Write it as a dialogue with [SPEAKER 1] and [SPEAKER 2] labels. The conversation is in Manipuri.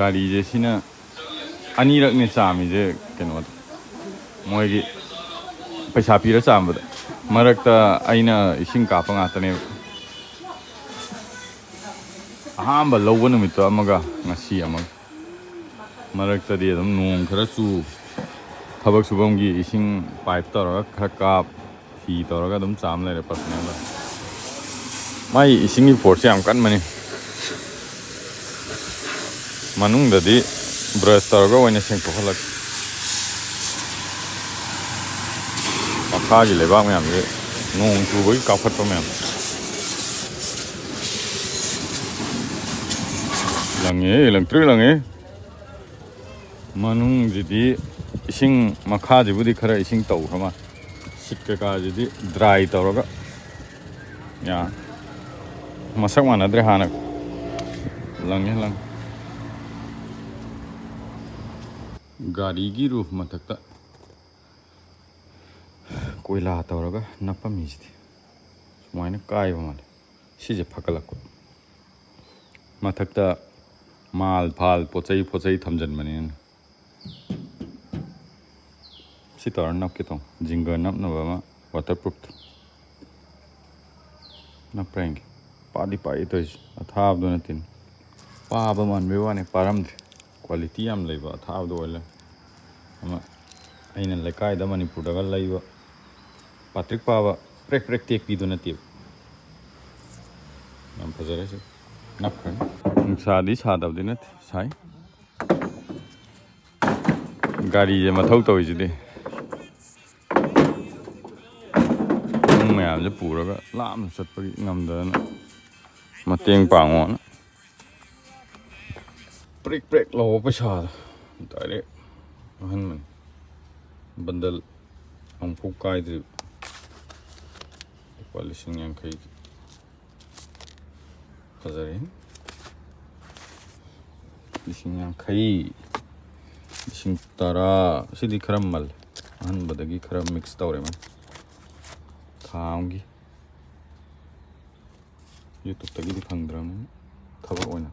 [SPEAKER 1] गाड़ी सिना अनीरकने चामीजे कनो मोगी पैसा पीर चाबद मरक्ता अइना इसिंग कापा ngaतने अहांब लौब नुमित्तो अमगा ngasi amag मरक्तदी अदम नोंग खरा चू थबक सुबमगी इसिंग पाइप तौरगा खरा काप ही तौरगा अदम चाम लेरे पसनेला माई इसिंगी फोर्स याम कनमनि मनुंगददी ब्रश तौरगा ओइना सेंगथोखलक मखागी लेबाक मयाम जे नोंग चूबगी काफटपा मयाम लंगे लंगत्रि लंगे मनुंगजिदी इसिंग मखाजिबुदी खरा इसिंग तौखमा सिक्ककाजिदी ड्राई तौरगा या मसक मानद्रे हाना लंगे लंग गाड़ी की रूफ मथक्ता कोयला तौरगा नपमीजिदी सुमायना कायबा माले सिजे फकलक्को मथक्ता माल फाल पोचई थमजनबनी सी तौर नपके तो जिंगर नपनबा वाटरप्रूफ नप्रेंगे पादी पाई तो अथाबदो नतिन पाबा मानबे वाने पारमद्रे क्वालिटी याम लेबा अथाबदो ओइला अमा अइना लेकायदा मणिपुरदगा लैबा पात्रिक पाबा प्रेक प्रेक टेक पीदो नति याम फजरे से नपखन नुंसादी सादबदि नति साई गाड़ी जे मथौ तौइजिदि मैम पूरा लाम चटपगी ngамदना मतेंग पांगोन प्रेक प्रेक लो पैसा डायरेक्ट अहनमन बंदल हमफु कायदि लिसिंग यांखै फजरे लिसिंग यांखै लिसिंग तरा सिदि खरम मल अहनबदगी खरम मिक्स तौरे मन थांगी यूट्यूब तगी फंगद्रम थबक ओइना